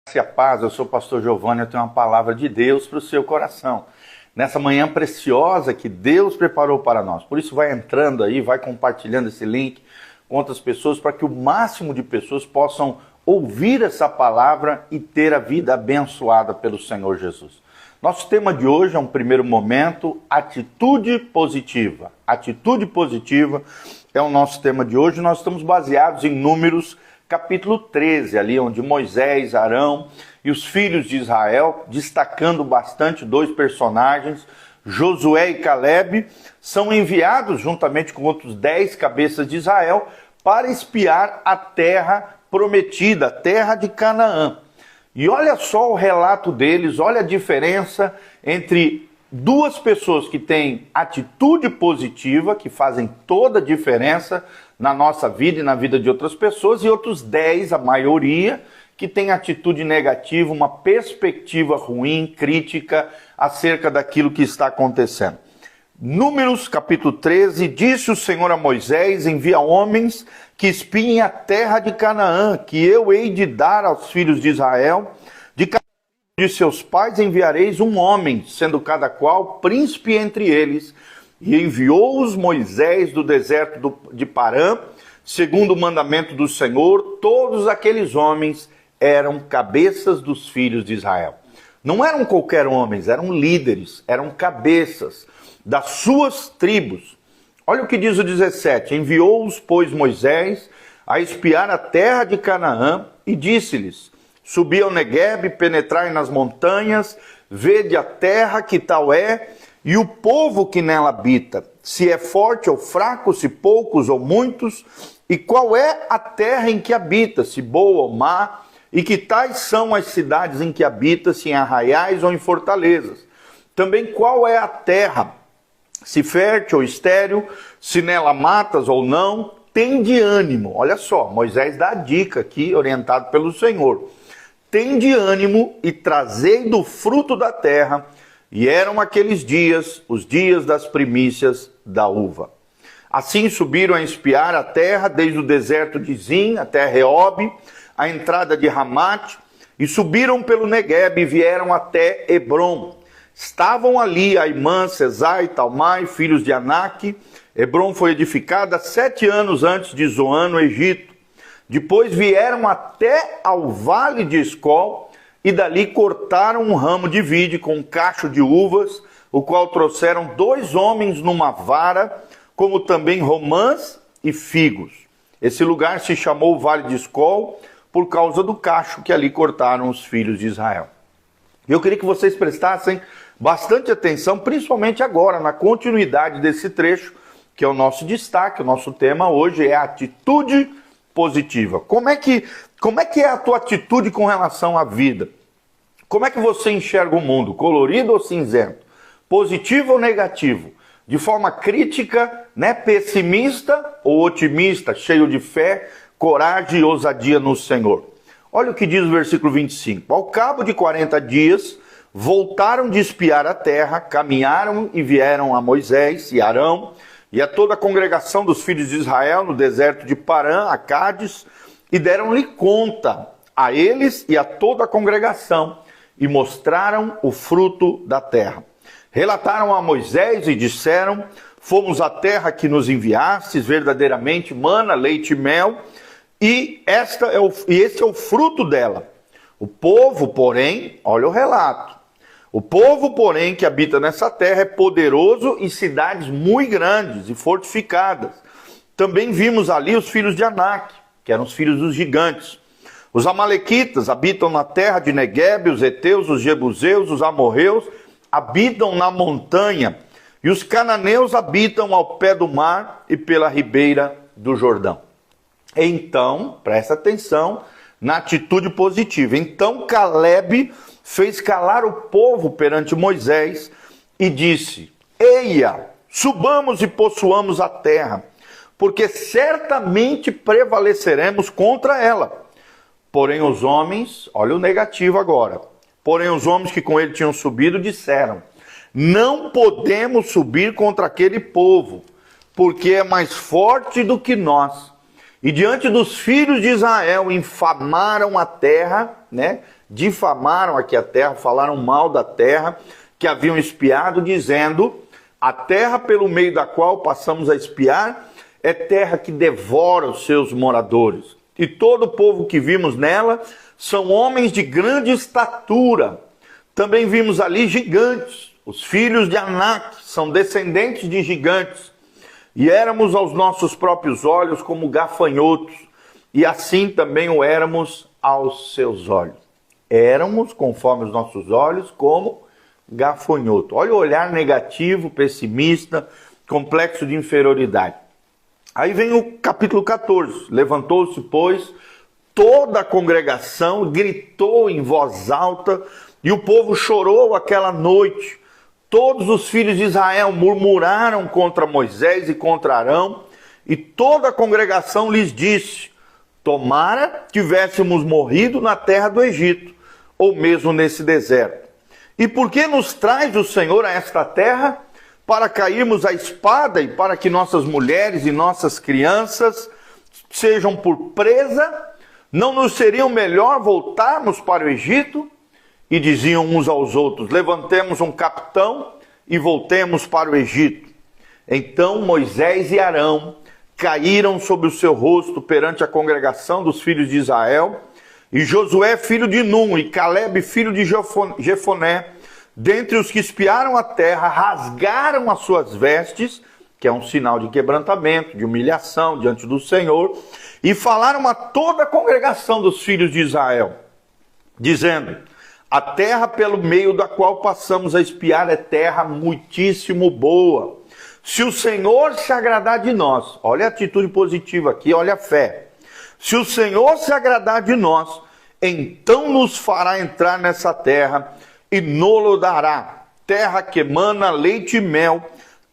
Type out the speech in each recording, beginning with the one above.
Graça e a paz, eu sou o pastor Giovanni, eu tenho uma palavra de Deus para o seu coração. Nessa manhã preciosa que Deus preparou para nós. Por isso vai entrando aí, vai compartilhando esse link com outras pessoas para que o máximo de pessoas possam ouvir essa palavra e ter a vida abençoada pelo Senhor Jesus. Nosso tema de hoje é um primeiro momento, atitude positiva. Atitude positiva é o nosso tema de hoje. Nós estamos baseados em Números capítulo 13, ali onde Moisés, Arão e os filhos de Israel, destacando bastante dois personagens, Josué e Caleb, são enviados juntamente com outros 10 cabeças de Israel para espiar a terra prometida, a terra de Canaã. E olha só o relato deles, olha a diferença entre duas pessoas que têm atitude positiva, que fazem toda a diferença na nossa vida e na vida de outras pessoas, e outros 10, a maioria, que tem atitude negativa, uma perspectiva ruim, crítica acerca daquilo que está acontecendo. Números capítulo 13, disse o Senhor a Moisés, envia homens que espiem a terra de Canaã, que eu hei de dar aos filhos de Israel, de cada de seus pais enviareis um homem, sendo cada qual príncipe entre eles. E enviou-os Moisés do deserto de Parã, segundo o mandamento do Senhor. Todos aqueles homens eram cabeças dos filhos de Israel. Não eram qualquer homens, eram líderes, eram cabeças das suas tribos. Olha o que diz o 17. Enviou-os, pois, Moisés a espiar a terra de Canaã e disse-lhes: subi ao Neguebe, penetrai nas montanhas, vede a terra que tal é, e o povo que nela habita, se é forte ou fraco, se poucos ou muitos, e qual é a terra em que habita, se boa ou má, e que tais são as cidades em que habita, se em arraiais ou em fortalezas. Também qual é a terra, se fértil ou estéril, se nela matas ou não, tende ânimo. Olha só, Moisés dá a dica aqui, orientado pelo Senhor. Tende ânimo e trazei do fruto da terra. E eram aqueles dias, os dias das primícias da uva. Assim subiram a espiar a terra, desde o deserto de Zin até Reob, a entrada de Ramate, e subiram pelo Neguebe e vieram até Hebrom. Estavam ali Aimã, Sesai e Talmai, filhos de Anak. Hebrom foi edificada 7 anos antes de Zoan, no Egito. Depois vieram até ao vale de Escol, e dali cortaram um ramo de vide com um cacho de uvas, o qual trouxeram 2 homens numa vara, como também romãs e figos. Esse lugar se chamou Vale de Escol, por causa do cacho que ali cortaram os filhos de Israel. Eu queria que vocês prestassem bastante atenção, principalmente agora, na continuidade desse trecho, que é o nosso destaque. O nosso tema hoje é a atitude positiva. Como é que é a tua atitude com relação à vida? Como é que você enxerga o mundo? Colorido ou cinzento? Positivo ou negativo? De forma crítica, pessimista ou otimista, cheio de fé, coragem e ousadia no Senhor? Olha o que diz o versículo 25. Ao cabo de 40 dias, voltaram de espiar a terra, caminharam e vieram a Moisés e Arão e a toda a congregação dos filhos de Israel no deserto de Parã, a Cádiz, e deram-lhe conta a eles e a toda a congregação, e mostraram o fruto da terra. Relataram a Moisés e disseram: fomos à terra que nos enviastes, verdadeiramente mana, leite e mel, e esse é o fruto dela. O povo, porém, olha o relato, o povo, porém, que habita nessa terra é poderoso e cidades muito grandes e fortificadas. Também vimos ali os filhos de Anak, que eram os filhos dos gigantes. Os amalequitas habitam na terra de Neguebe, os heteus, os jebuseus, os amorreus habitam na montanha, e os cananeus habitam ao pé do mar e pela ribeira do Jordão. Então, presta atenção na atitude positiva. Então Caleb fez calar o povo perante Moisés e disse: eia, subamos e possuamos a terra, porque certamente prevaleceremos contra ela. Porém os homens, olha o negativo agora, porém os homens que com ele tinham subido disseram: não podemos subir contra aquele povo, porque é mais forte do que nós. E diante dos filhos de Israel infamaram a terra, difamaram aqui a terra, falaram mal da terra que haviam espiado, dizendo: a terra pelo meio da qual passamos a espiar é terra que devora os seus moradores. E todo o povo que vimos nela são homens de grande estatura. Também vimos ali gigantes, os filhos de Anak, são descendentes de gigantes. E éramos aos nossos próprios olhos como gafanhotos, e assim também o éramos aos seus olhos. Éramos, conforme os nossos olhos, como gafanhoto. Olha o olhar negativo, pessimista, complexo de inferioridade. Aí vem o capítulo 14. Levantou-se, pois, toda a congregação, gritou em voz alta, e o povo chorou aquela noite. Todos os filhos de Israel murmuraram contra Moisés e contra Arão, e toda a congregação lhes disse: tomara tivéssemos morrido na terra do Egito, ou mesmo nesse deserto. E por que nos traz o Senhor a esta terra? Para cairmos à espada e para que nossas mulheres e nossas crianças sejam por presa? Não nos seria melhor voltarmos para o Egito? E diziam uns aos outros: levantemos um capitão e voltemos para o Egito. Então Moisés e Arão caíram sobre o seu rosto perante a congregação dos filhos de Israel, e Josué filho de Num e Calebe filho de Jefoné, dentre os que espiaram a terra, rasgaram as suas vestes, que é um sinal de quebrantamento, de humilhação diante do Senhor, e falaram a toda a congregação dos filhos de Israel, dizendo: a terra pelo meio da qual passamos a espiar é terra muitíssimo boa. Se o Senhor se agradar de nós, olha a atitude positiva aqui, olha a fé. Se o Senhor se agradar de nós, então nos fará entrar nessa terra e nolo dará, terra que emana leite e mel.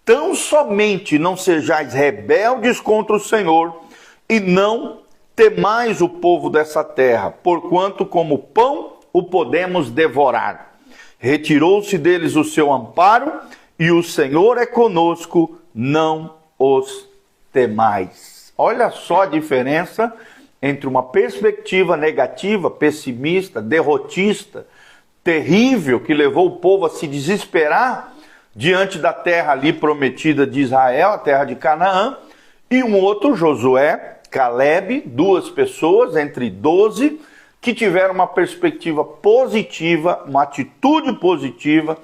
Tão somente não sejais rebeldes contra o Senhor, e não temais o povo dessa terra, porquanto como pão o podemos devorar. Retirou-se deles o seu amparo, e o Senhor é conosco, não os temais. Olha só a diferença entre uma perspectiva negativa, pessimista, derrotista, terrível, que levou o povo a se desesperar diante da terra ali prometida de Israel, a terra de Canaã, e um outro, Josué, Calebe, duas pessoas entre 12, que tiveram uma perspectiva positiva, uma atitude positiva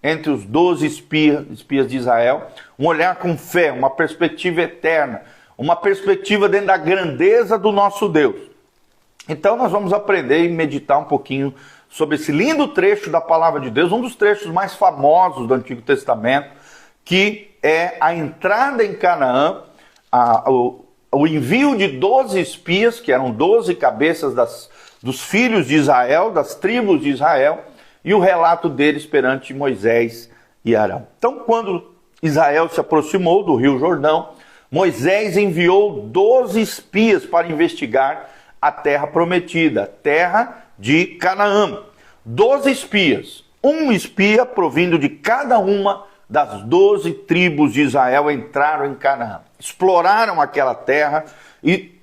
entre os 12 espias de Israel, um olhar com fé, uma perspectiva eterna, uma perspectiva dentro da grandeza do nosso Deus. Então nós vamos aprender e meditar um pouquinho sobre esse lindo trecho da palavra de Deus, um dos trechos mais famosos do Antigo Testamento, que é a entrada em Canaã, o envio de 12 espias, que eram 12 cabeças dos filhos de Israel, das tribos de Israel, e o relato deles perante Moisés e Arão. Então, quando Israel se aproximou do rio Jordão, Moisés enviou 12 espias para investigar a terra prometida, a terra de Canaã. 12 espias. Um espia provindo de cada uma das 12 tribos de Israel entraram em Canaã. Exploraram aquela terra e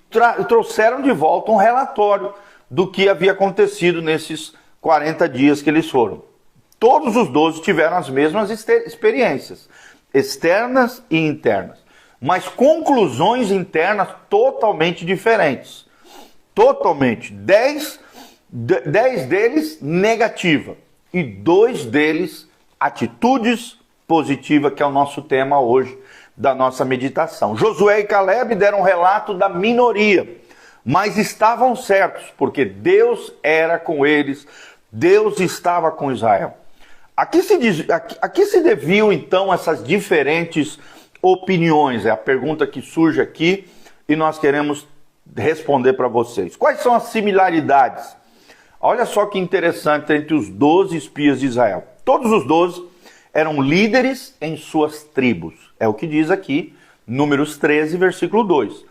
trouxeram de volta um relatório do que havia acontecido nesses 40 dias que eles foram. Todos os 12 tiveram as mesmas experiências, externas e internas, mas conclusões internas totalmente diferentes. Totalmente. 10 deles negativa e 2 deles atitudes positivas, que é o nosso tema hoje da nossa meditação. Josué e Calebe deram relato da minoria, mas estavam certos, porque Deus era com eles, Deus estava com Israel. A que se deviam então essas diferentes opiniões? É a pergunta que surge aqui e nós queremos responder para vocês. Quais são as similaridades? Olha só que interessante entre os 12 espias de Israel. Todos os 12 eram líderes em suas tribos. É o que diz aqui, Números 13, versículo 2.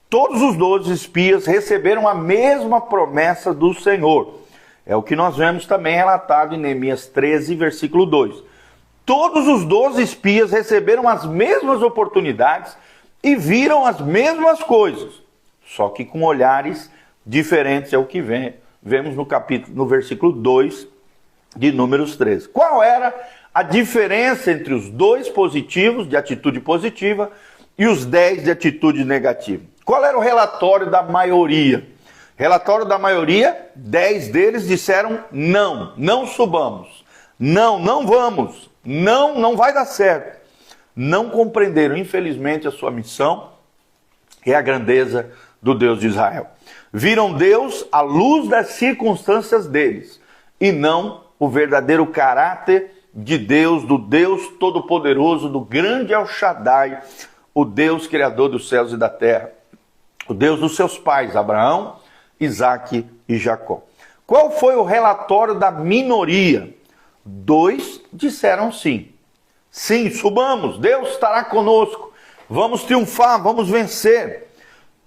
Todos os 12 espias receberam a mesma promessa do Senhor. É o que nós vemos também relatado em Neemias 13, versículo 2. Todos os 12 espias receberam as mesmas oportunidades e viram as mesmas coisas, só que com olhares diferentes, é o que vem vemos no versículo 2 de Números 13. Qual era a diferença entre os 2 positivos, de atitude positiva, e os 10 de atitude negativa? Qual era o relatório da maioria? Relatório da maioria, 10 deles disseram não, não subamos, não vamos, não vai dar certo. Não compreenderam, infelizmente, a sua missão e a grandeza do Deus de Israel. Viram Deus à luz das circunstâncias deles e não o verdadeiro caráter de Deus, do Deus Todo-Poderoso, do grande El Shaddai, o Deus Criador dos céus e da terra, o Deus dos seus pais, Abraão, Isaque e Jacó. Qual foi o relatório da minoria? 2 disseram sim. Sim, subamos, Deus estará conosco, vamos triunfar, vamos vencer.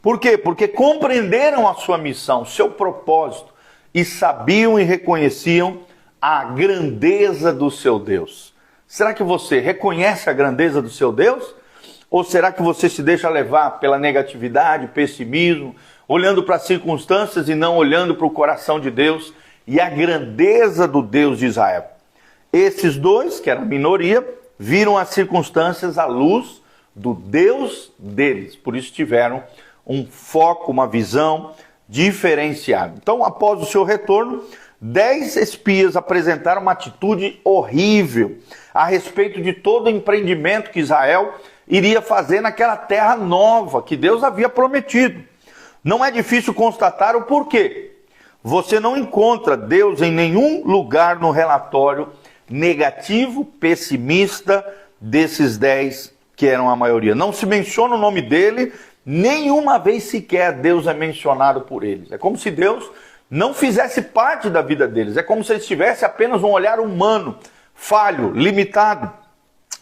Por quê? Porque compreenderam a sua missão, seu propósito, e sabiam e reconheciam a grandeza do seu Deus. Será que você reconhece a grandeza do seu Deus? Ou será que você se deixa levar pela negatividade, pessimismo, olhando para as circunstâncias e não olhando para o coração de Deus e a grandeza do Deus de Israel? Esses 2, que era a minoria, viram as circunstâncias à luz do Deus deles. Por isso tiveram um foco, uma visão diferenciada. Então, após o seu retorno, 10 espias apresentaram uma atitude horrível a respeito de todo o empreendimento que Israel iria fazer naquela terra nova que Deus havia prometido. Não é difícil constatar o porquê. Você não encontra Deus em nenhum lugar no relatório negativo, pessimista desses 10 que eram a maioria. Não se menciona o nome dele, nenhuma vez sequer Deus é mencionado por eles. É como se Deus não fizesse parte da vida deles. É como se eles tivessem apenas um olhar humano, falho, limitado.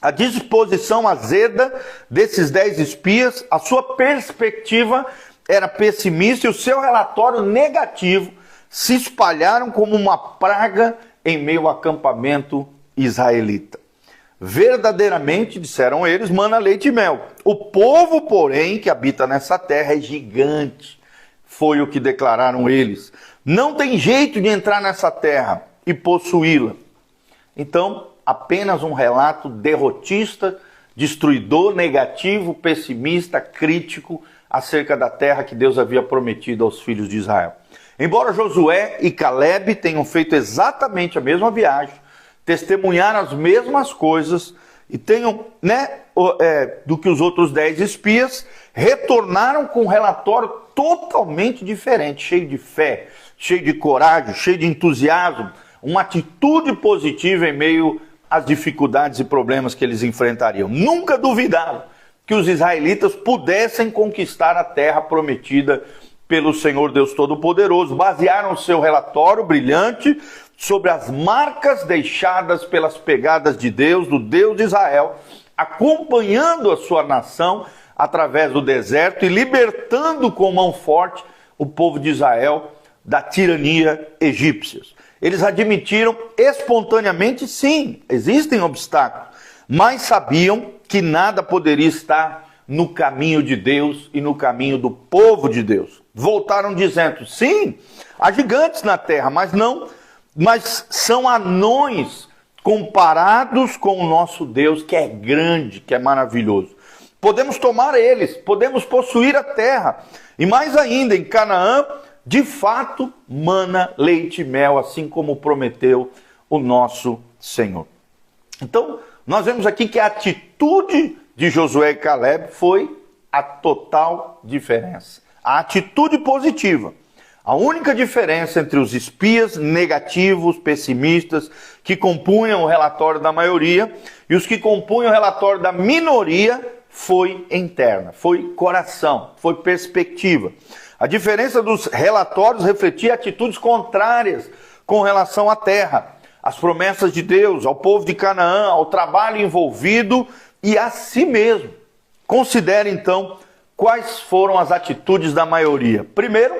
A disposição azeda desses 10 espias, a sua perspectiva era pessimista e o seu relatório negativo se espalharam como uma praga em meio ao acampamento israelita. Verdadeiramente, disseram eles, mana leite e mel. O povo, porém, que habita nessa terra é gigante. Foi o que declararam eles. Não tem jeito de entrar nessa terra e possuí-la. Então, apenas um relato derrotista, destruidor, negativo, pessimista, crítico acerca da terra que Deus havia prometido aos filhos de Israel. Embora Josué e Caleb tenham feito exatamente a mesma viagem, testemunharam as mesmas coisas e tenham, do que os outros 10 espias, retornaram com um relatório totalmente diferente, cheio de fé, cheio de coragem, cheio de entusiasmo, uma atitude positiva em meio às dificuldades e problemas que eles enfrentariam. Nunca duvidaram que os israelitas pudessem conquistar a terra prometida pelo Senhor Deus Todo-Poderoso. Basearam seu relatório brilhante sobre as marcas deixadas pelas pegadas de Deus, do Deus de Israel, acompanhando a sua nação através do deserto e libertando com mão forte o povo de Israel da tirania egípcia. Eles admitiram espontaneamente, sim, existem obstáculos, mas sabiam que nada poderia estar no caminho de Deus e no caminho do povo de Deus. Voltaram dizendo, sim, há gigantes na terra, mas são anões comparados com o nosso Deus, que é grande, que é maravilhoso. Podemos tomar eles, podemos possuir a terra. E mais ainda, em Canaã, de fato, mana leite e mel, assim como prometeu o nosso Senhor. Então, nós vemos aqui que a atitude de Josué e Caleb foi a total diferença. A atitude positiva. A única diferença entre os espias negativos, pessimistas, que compunham o relatório da maioria, e os que compunham o relatório da minoria, foi interna, foi coração, foi perspectiva. A diferença dos relatórios refletia atitudes contrárias com relação à terra, às promessas de Deus, ao povo de Canaã, ao trabalho envolvido e a si mesmo. Considere então quais foram as atitudes da maioria. Primeiro,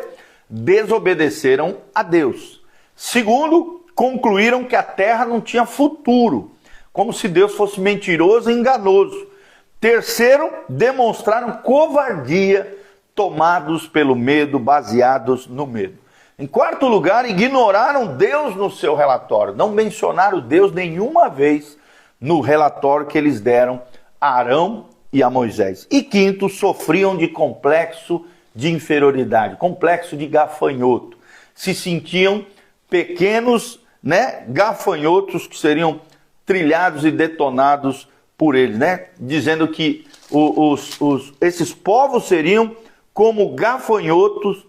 desobedeceram a Deus. Segundo, concluíram que a terra não tinha futuro, como se Deus fosse mentiroso e enganoso. Terceiro, demonstraram covardia, tomados pelo medo, baseados no medo. Em quarto lugar, ignoraram Deus no seu relatório. Não mencionaram Deus nenhuma vez no relatório que eles deram a Arão e a Moisés. E quinto, sofriam de complexo de inferioridade, complexo de gafanhoto. Se sentiam pequenos, gafanhotos que seriam trilhados e detonados por eles, dizendo que esses povos seriam como gafanhotos,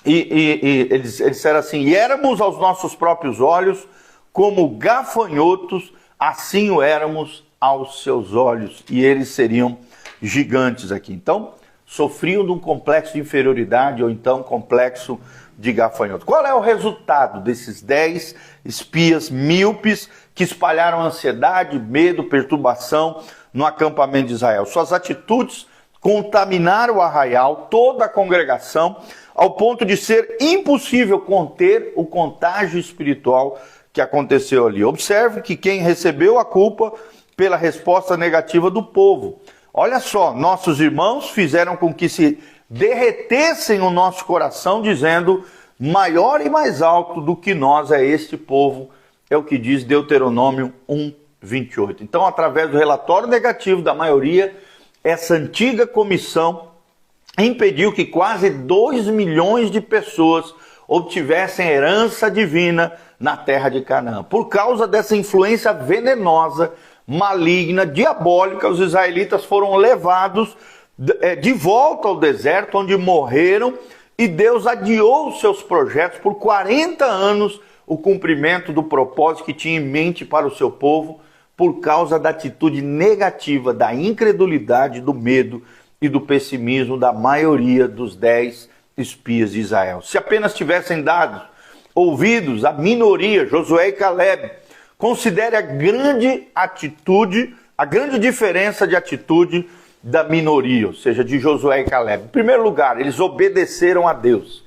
e eles disseram assim: e éramos aos nossos próprios olhos como gafanhotos, assim o éramos aos seus olhos, e eles seriam gigantes aqui. Então, sofriam de um complexo de inferioridade, ou então complexo de gafanhoto. Qual é o resultado desses 10 espias míopes que espalharam ansiedade, medo, perturbação no acampamento de Israel? Suas atitudes contaminaram o arraial, toda a congregação, ao ponto de ser impossível conter o contágio espiritual que aconteceu ali. Observe que quem recebeu a culpa pela resposta negativa do povo. Olha só, nossos irmãos fizeram com que se derretessem o nosso coração, dizendo: maior e mais alto do que nós é este povo, é o que diz Deuteronômio 1:28. Então, através do relatório negativo da maioria, essa antiga comissão impediu que quase 2 milhões de pessoas obtivessem herança divina na terra de Canaã. Por causa dessa influência venenosa, maligna, diabólica, os israelitas foram levados de volta ao deserto, onde morreram, e Deus adiou os seus projetos por 40 anos, o cumprimento do propósito que tinha em mente para o seu povo, por causa da atitude negativa, da incredulidade, do medo e do pessimismo da maioria dos 10 espias de Israel. Se apenas tivessem dado ouvidos à minoria, Josué e Caleb, considere a grande diferença de atitude da minoria, ou seja, de Josué e Caleb. Em primeiro lugar, eles obedeceram a Deus.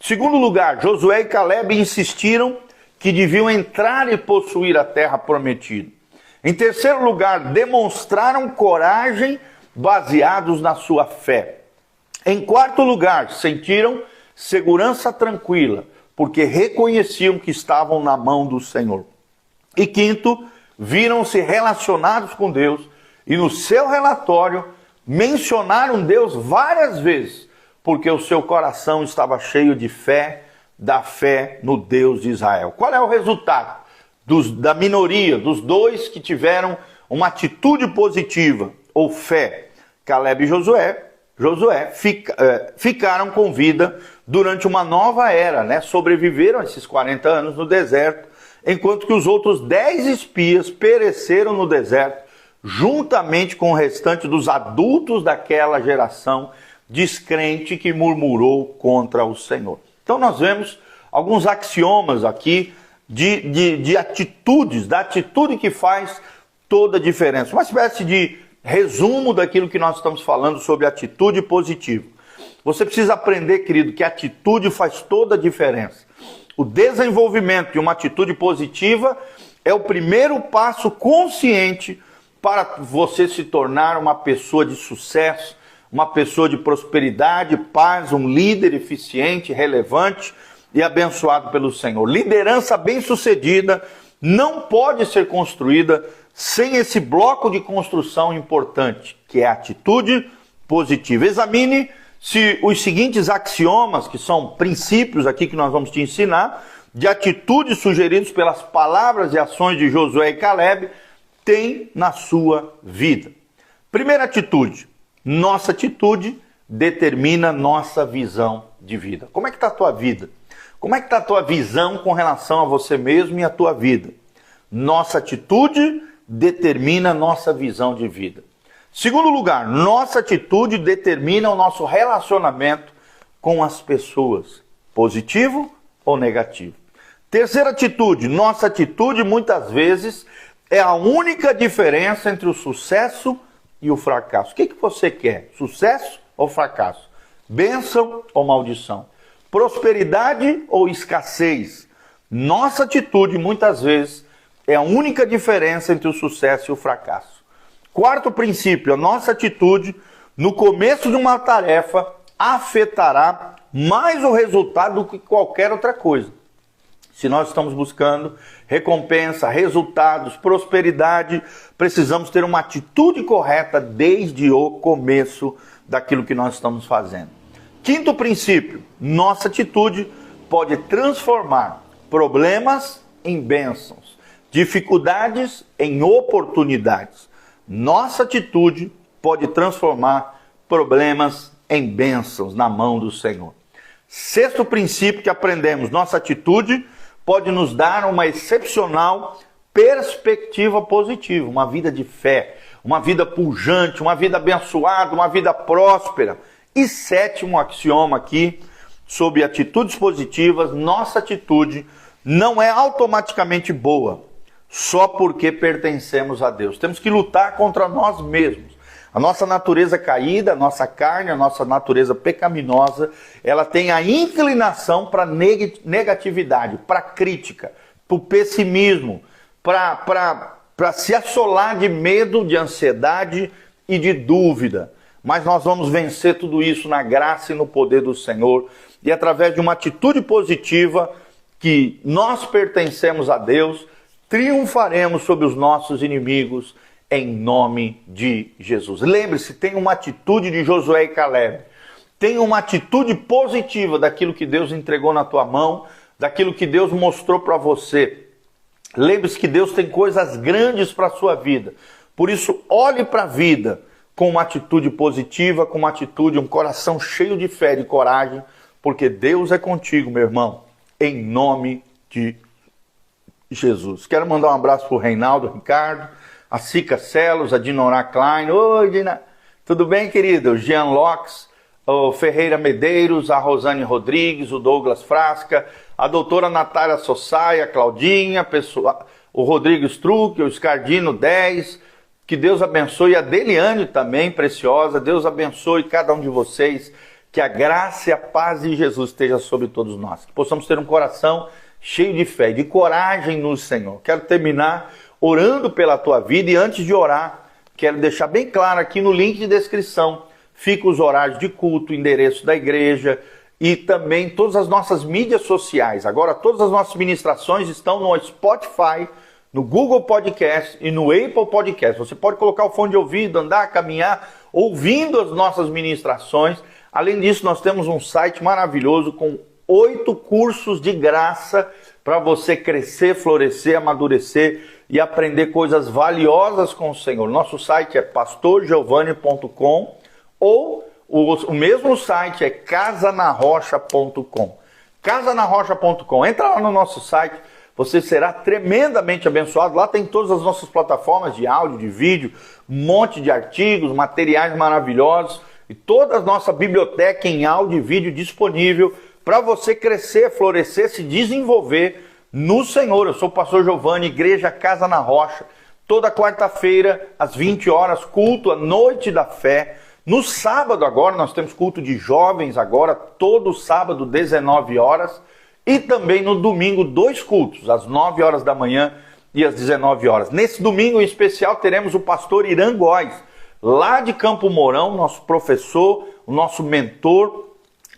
Em segundo lugar, Josué e Caleb insistiram que deviam entrar e possuir a terra prometida. Em terceiro lugar, demonstraram coragem baseados na sua fé. Em quarto lugar, sentiram segurança tranquila, porque reconheciam que estavam na mão do Senhor. E quinto, viram-se relacionados com Deus e no seu relatório mencionaram Deus várias vezes, porque o seu coração estava cheio de fé, da fé no Deus de Israel. Qual é o resultado da minoria, dos 2 que tiveram uma atitude positiva ou fé? Caleb e Josué ficaram com vida durante uma nova era, sobreviveram esses 40 anos no deserto, enquanto que os outros 10 espias pereceram no deserto, juntamente com o restante dos adultos daquela geração descrente que murmurou contra o Senhor. Então nós vemos alguns axiomas aqui de atitudes, da atitude que faz toda a diferença. Uma espécie de resumo daquilo que nós estamos falando sobre atitude positiva. Você precisa aprender, querido, que a atitude faz toda a diferença. O desenvolvimento de uma atitude positiva é o primeiro passo consciente para você se tornar uma pessoa de sucesso, uma pessoa de prosperidade, paz, um líder eficiente, relevante e abençoado pelo Senhor. Liderança bem-sucedida não pode ser construída sem esse bloco de construção importante, que é a atitude positiva. Examine se os seguintes axiomas, que são princípios aqui que nós vamos te ensinar, de atitudes sugeridos pelas palavras e ações de Josué e Caleb, tem na sua vida. Primeira atitude: nossa atitude determina nossa visão de vida. Como é que está a tua vida? Como é que está a tua visão com relação a você mesmo e a tua vida? Nossa atitude determina nossa visão de vida. Segundo lugar, nossa atitude determina o nosso relacionamento com as pessoas, positivo ou negativo. Terceira atitude, nossa atitude muitas vezes é a única diferença entre o sucesso e o fracasso. O que você quer? Sucesso ou fracasso? Bênção ou maldição? Prosperidade ou escassez? Nossa atitude muitas vezes é a única diferença entre o sucesso e o fracasso. Quarto princípio, a nossa atitude no começo de uma tarefa afetará mais o resultado do que qualquer outra coisa. Se nós estamos buscando recompensa, resultados, prosperidade, precisamos ter uma atitude correta desde o começo daquilo que nós estamos fazendo. Quinto princípio, nossa atitude pode transformar problemas em bênçãos, dificuldades em oportunidades. Nossa atitude pode transformar problemas em bênçãos na mão do Senhor. Sexto princípio que aprendemos, nossa atitude pode nos dar uma excepcional perspectiva positiva, uma vida de fé, uma vida pujante, uma vida abençoada, uma vida próspera. E sétimo axioma aqui, sobre atitudes positivas, nossa atitude não é automaticamente boa, só porque pertencemos a Deus. Temos que lutar contra nós mesmos. A nossa natureza caída, a nossa carne, a nossa natureza pecaminosa, ela tem a inclinação para negatividade, para crítica, para o pessimismo, para se assolar de medo, de ansiedade e de dúvida. Mas nós vamos vencer tudo isso na graça e no poder do Senhor. E através de uma atitude positiva, que nós pertencemos a Deus, triunfaremos sobre os nossos inimigos, em nome de Jesus. Lembre-se, tenha uma atitude de Josué e Caleb. Tenha uma atitude positiva daquilo que Deus entregou na tua mão, daquilo que Deus mostrou para você. Lembre-se que Deus tem coisas grandes para a sua vida. Por isso, olhe para a vida com uma atitude positiva, com uma atitude, um coração cheio de fé, de coragem, porque Deus é contigo, meu irmão, em nome de Jesus. Quero mandar um abraço para o Reinaldo, Ricardo, a Cica Celos, a Dinorá Klein. Oi, Dina. Tudo bem, querido? O Jean Locks, o Ferreira Medeiros, a Rosane Rodrigues, o Douglas Frasca, a doutora Natália Sossai, a Claudinha, o Rodrigo Struck, o Scardino 10. Que Deus abençoe a Deliane também, preciosa. Deus abençoe cada um de vocês. Que a graça e a paz de Jesus esteja sobre todos nós. Que possamos ter um coração cheio de fé, de coragem no Senhor. Quero terminar orando pela tua vida, e antes de orar, quero deixar bem claro aqui no link de descrição, fica os horários de culto, o endereço da igreja e também todas as nossas mídias sociais. Agora todas as nossas ministrações estão no Spotify, no Google Podcast e no Apple Podcast. Você pode colocar o fone de ouvido, andar, caminhar, ouvindo as nossas ministrações. Além disso, nós temos um site maravilhoso com 8 cursos de graça para você crescer, florescer, amadurecer e aprender coisas valiosas com o Senhor. Nosso site é pastorgiovanni.com ou o mesmo site é casanarrocha.com. Casanarrocha.com. Entra lá no nosso site, você será tremendamente abençoado. Lá tem todas as nossas plataformas de áudio, de vídeo, um monte de artigos, materiais maravilhosos e toda a nossa biblioteca em áudio e vídeo disponível para você crescer, florescer, se desenvolver no Senhor. Eu sou o pastor Giovanni, Igreja Casa na Rocha. Toda quarta-feira, às 20 horas, culto, a Noite da Fé. No sábado agora, nós temos culto de jovens agora, todo sábado, 19 horas. E também no domingo, 2 cultos, às 9 horas da manhã e às 19 horas. Nesse domingo em especial, teremos o pastor Irã Góes, lá de Campo Mourão, nosso professor, o nosso mentor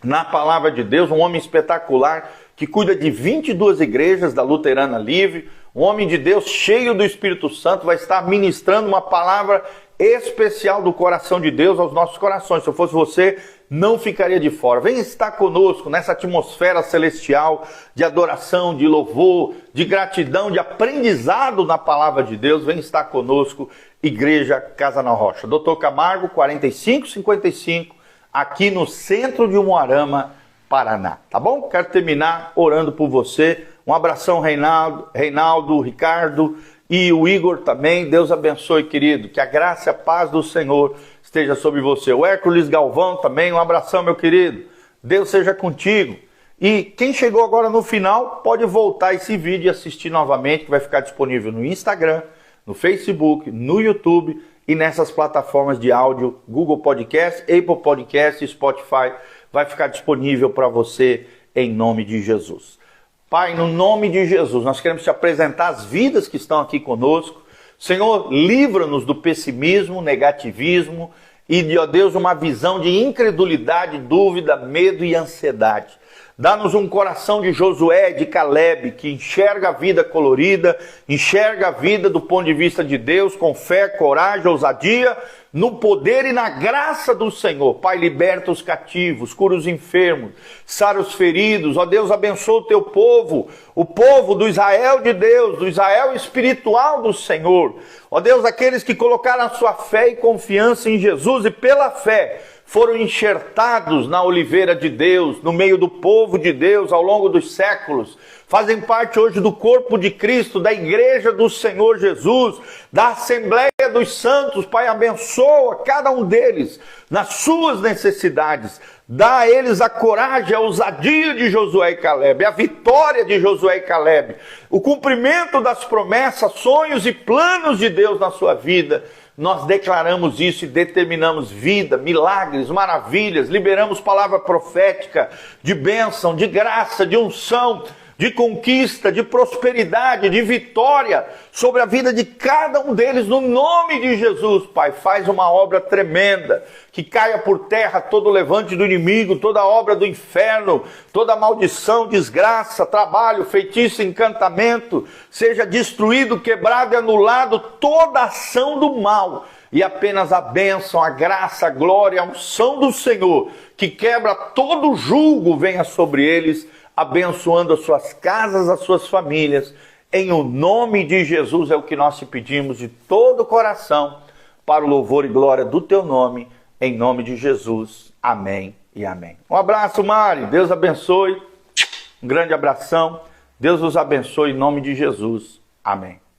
na Palavra de Deus, um homem espetacular, que cuida de 22 igrejas da Luterana Livre, um homem de Deus cheio do Espírito Santo, vai estar ministrando uma palavra especial do coração de Deus aos nossos corações. Se eu fosse você, não ficaria de fora. Venha estar conosco nessa atmosfera celestial de adoração, de louvor, de gratidão, de aprendizado na Palavra de Deus. Venha estar conosco, Igreja Casa na Rocha. Dr. Camargo, 4555, aqui no centro de Umuarama, Paraná, tá bom? Quero terminar orando por você. Um abração, Reinaldo, Ricardo e o Igor também. Deus abençoe, querido. Que a graça e a paz do Senhor esteja sobre você. O Hércules Galvão também, um abração, meu querido. Deus seja contigo. E quem chegou agora no final, pode voltar esse vídeo e assistir novamente, que vai ficar disponível no Instagram, no Facebook, no YouTube e nessas plataformas de áudio, Google Podcast, Apple Podcast e Spotify. Vai ficar disponível para você em nome de Jesus. Pai, no nome de Jesus, nós queremos te apresentar as vidas que estão aqui conosco. Senhor, livra-nos do pessimismo, negativismo e, ó Deus, uma visão de incredulidade, dúvida, medo e ansiedade. Dá-nos um coração de Josué, de Caleb, que enxerga a vida colorida, enxerga a vida do ponto de vista de Deus, com fé, coragem, ousadia, no poder e na graça do Senhor. Pai, liberta os cativos, cura os enfermos, sara os feridos. Ó Deus, abençoa o teu povo, o povo do Israel de Deus, do Israel espiritual do Senhor. Ó Deus, aqueles que colocaram a sua fé e confiança em Jesus e pela fé foram enxertados na oliveira de Deus, no meio do povo de Deus ao longo dos séculos, fazem parte hoje do corpo de Cristo, da igreja do Senhor Jesus, da Assembleia dos Santos. Pai, abençoa cada um deles nas suas necessidades, dá a eles a coragem, a ousadia de Josué e Caleb, a vitória de Josué e Caleb, o cumprimento das promessas, sonhos e planos de Deus na sua vida. Nós declaramos isso e determinamos vida, milagres, maravilhas, liberamos palavra profética de bênção, de graça, de unção, de conquista, de prosperidade, de vitória sobre a vida de cada um deles, no nome de Jesus. Pai, faz uma obra tremenda, que caia por terra todo o levante do inimigo, toda obra do inferno, toda maldição, desgraça, trabalho, feitiço, encantamento, seja destruído, quebrado e anulado toda ação do mal. E apenas a bênção, a graça, a glória, a unção do Senhor, que quebra todo julgo, venha sobre eles, abençoando as suas casas, as suas famílias. Em o nome de Jesus é o que nós te pedimos de todo o coração, para o louvor e glória do teu nome, em nome de Jesus. Amém e amém. Um abraço, Mari. Deus abençoe. Um grande abração. Deus os abençoe em nome de Jesus. Amém.